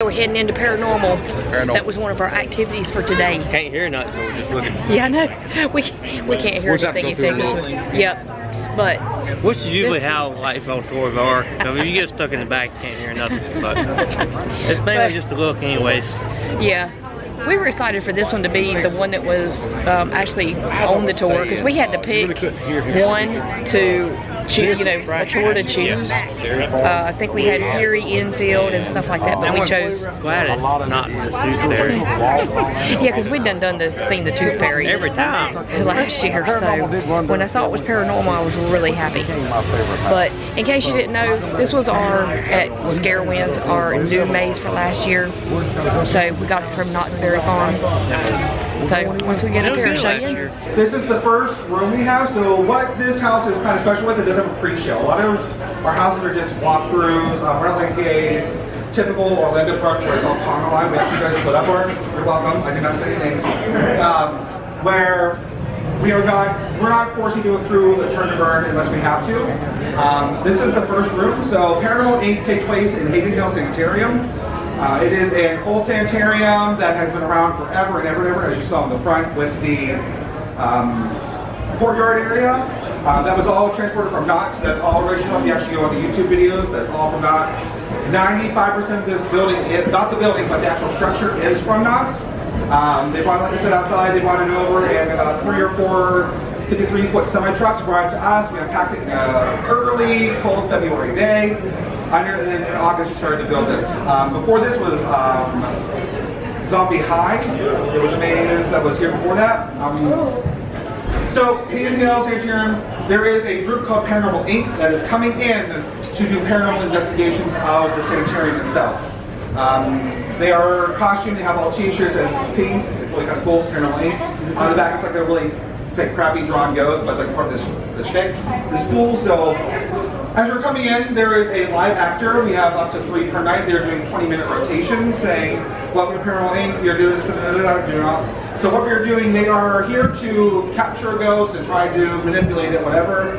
We're heading into paranormal. That was one of our activities for today. Can't hear nothing, so we're just looking. Yeah, I know. We can't hear anything you say. Yep. But which is usually how like phone tours are. So if you get stuck in the back, you can't hear nothing. But it's mainly just a look, anyways. Yeah. We were excited for this one to be the one that was actually on the tour, because we had to pick one to choose, you know, a tour to choose. I think we had Fury, Infield, and stuff like that, but we chose. Glad it's not in the Tooth Fairy. Yeah, because we'd seen the Tooth Fairy every time last year, so when I saw it was paranormal, I was really happy. But in case you didn't know, this was at Scarowinds, our new maze for last year. So we got it from Knott's Farm. So once we get up here, I'll show you. This is the first room we have. So what this house is kind of special with, it doesn't have a pre-show. A lot of our houses are just walkthroughs. We're not like a typical Orlando park where it's all Conga line, which you guys split up on. You're welcome. I did not say any names. Where we're not forcing you through the turn and burn unless we have to. This is the first room. So Paranormal Inc. takes place in Haydendale Sanitarium. It is an old sanitarium that has been around forever and ever, as you saw in the front with the courtyard area. That was all transported from Knott's. That's all original. If you actually go on the YouTube videos, that's all from Knott's. 95% of this building, not the building, but the actual structure is from Knott's. They brought, like I said, outside. They brought it over, and about 3 or 4 53-foot semi-trucks brought it to us. We unpacked it in an early, cold February day. And then in August we started to build this. Before this was Zombie High. It was a maze that was here before that. So Haydendale Sanitarium, there is a group called Paranormal Inc. that is coming in to do paranormal investigations of the sanitarium itself. They are costumed, they have all t-shirts as pink. It's really kind of cool, Paranormal Inc. On the back it's like a really crappy drawn ghost, but it's like part of this shtick. It's cool. So as we're coming in, there is a live actor. We have up to 3 per night. They're doing 20-minute rotations saying, welcome to Paranormal Inc. You're doing this, So what we're doing, they are here to capture a ghost and try to manipulate it, whatever.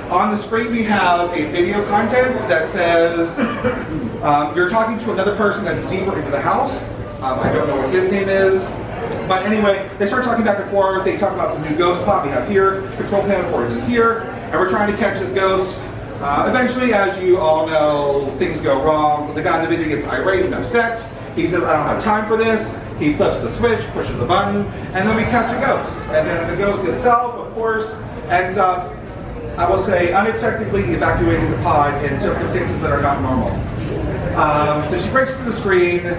On the screen we have a video content that says, you're talking to another person that's deeper into the house. I don't know what his name is. But anyway, they start talking back and forth. They talk about the new ghost plot we have here. Control panel for is here. And we're trying to catch this ghost. Eventually, as you all know, things go wrong. The guy in the video gets irate and upset. He says, I don't have time for this. He flips the switch, pushes the button, and then we catch a ghost. And then the ghost itself, of course, ends up, I will say, unexpectedly evacuating the pod in circumstances that are not normal. So she breaks through the screen.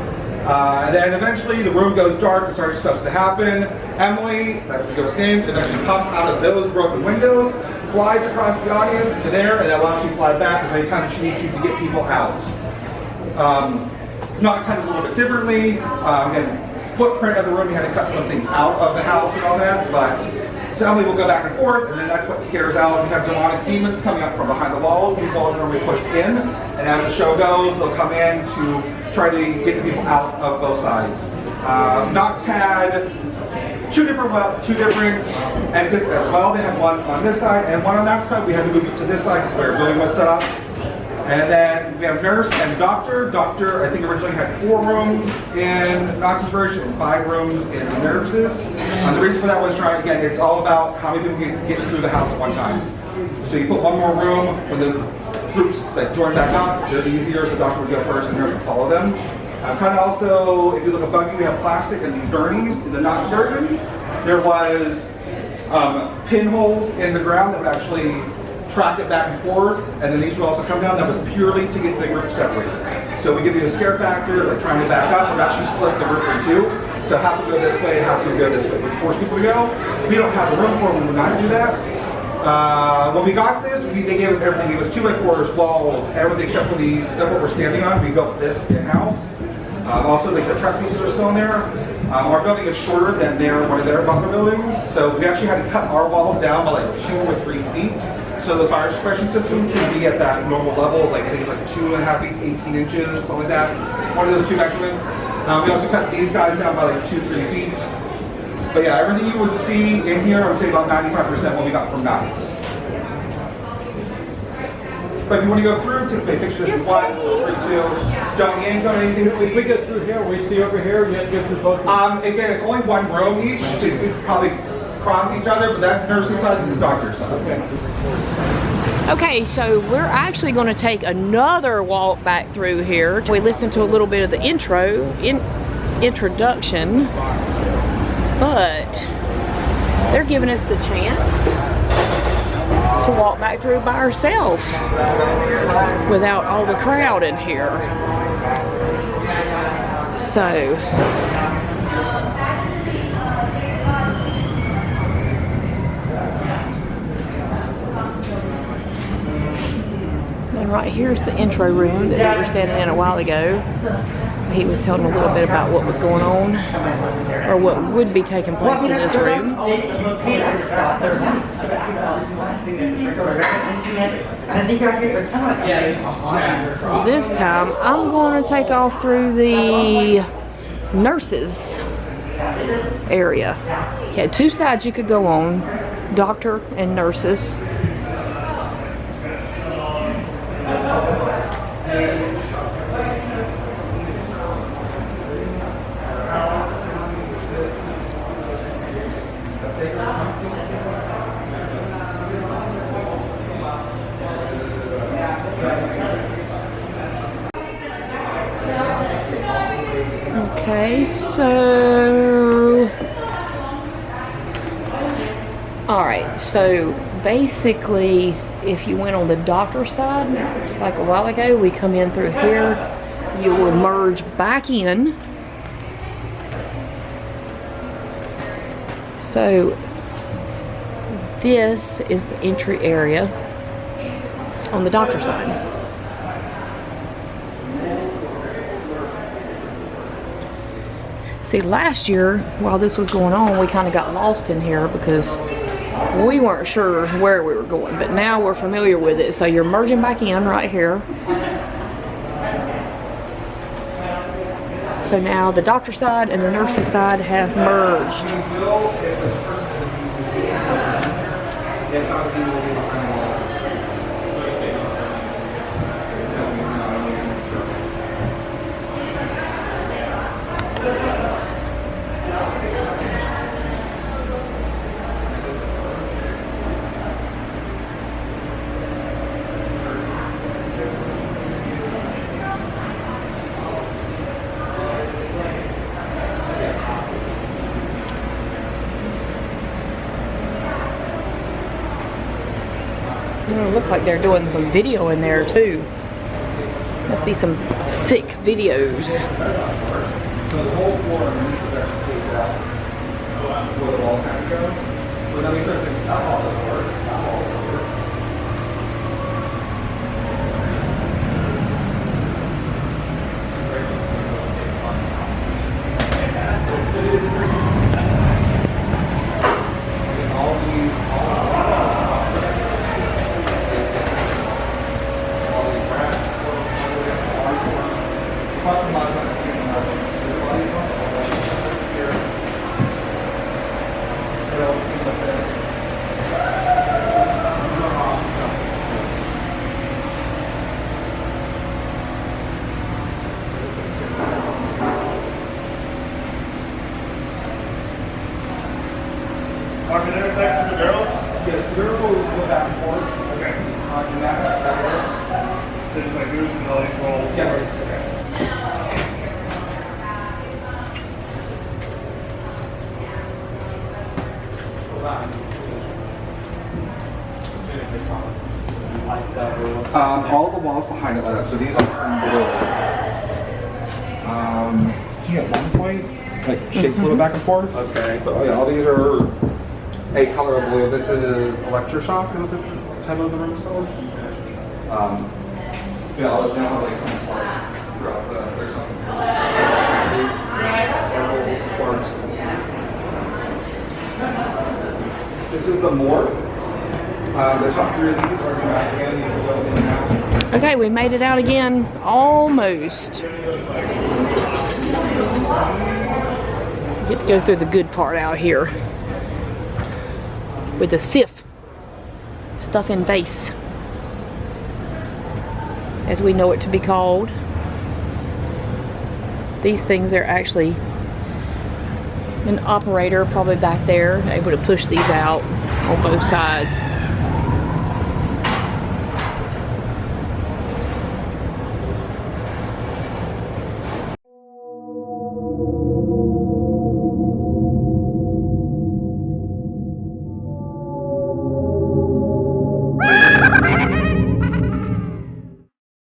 And then eventually the room goes dark and starts to happen. Emily, that's the ghost's name, eventually pops out of those broken windows, flies across the audience to there, and then will actually fly back as many times as she needs to get people out. Not kind of a little bit differently. Again, footprint of the room, you had to cut some things out of the house and all that, but so Emily will go back and forth, and then that's what scares out. We have demonic demons coming up from behind the walls. These walls are normally pushed in, and as the show goes, they'll come in to try to get the people out of both sides. Knott's had two different exits as well. They had one on this side and one on that side. We had to move it to this side because where our building was set up. And then we have nurse and doctor. Doctor, I think originally had 4 rooms in Knott's version and 5 rooms in the nurses. The reason for that was trying, again, it's all about how many people can get through the house at one time. So you put one more room when the groups that join back up, they're easier, so doctor would go first and nurse would follow them. Kind of also, if you look at Buggy, we have plastic and these gurneys. In the Knott's version, there was pinholes in the ground that would actually track it back and forth, and then these would also come down. That was purely to get the group separated. So we give you a scare factor, like trying to back up, and actually split the group in 2. So half would go this way, half would go this way. We force people to go. We don't have the room for them, we would not do that. When we got this, they gave us everything. It was 2x4s, walls, everything except for these, except what we're standing on. We built this in-house. Also, like the truck pieces are still in there. Our building is shorter than one of their bunker buildings, so we actually had to cut our walls down by like 2 or 3 feet. So the fire suppression system can be at that normal level, like I think it's like 2.5 feet, 18 inches, something like that. One of those 2 measurements. We also cut these guys down by like 2-3 feet. But yeah, everything you would see in here, I would say about 95% what we got from Knott's. But if you want to go through, take pictures if you want, feel free to. Don't yank on anything, please. If we go through here, we see over here, you have to go through both. Again, it's only one row each, so you could probably cross each other, but that's nursing side, this is doctor's side. Okay, so we're actually going to take another walk back through here. We listened to a little bit of the introduction, but they're giving us the chance to walk back through by ourselves without all the crowd in here. So and right here's the intro room that we were standing in a while ago. He was telling a little bit about what was going on, or what would be taking place in this room. This time, I'm going to take off through the nurses area. You had two sides you could go on, doctor and nurses. Okay, so alright, so basically if you went on the doctor side, like a while ago, we come in through here, you will merge back in. So this is the entry area on the doctor side. See, last year, while this was going on, we kind of got lost in here because we weren't sure where we were going, but now we're familiar with it. So you're merging back in right here. So now the doctor side and the nurse's side have merged. It looks like they're doing some video in there too. Must be some sick videos. So the whole floor underneath is actually taped out where the walls kind of go. But then we start thinking, not all the work, not all the work. All the walls behind it light up, so these are blue. At one point, like shakes a little back and forth. Okay. But oh yeah, all these are a color of blue. This is electroshock, is what the title of the room is called. Yeah, I'll now like some sparks throughout the. There's some. This is the morgue. The top three of these are going back in. These are going in and out. Okay, we made it out again, almost. Get to go through the good part out here with the sieve, stuff in vase. as we know it to be called. These things are actually an operator probably back there able to push these out on both sides.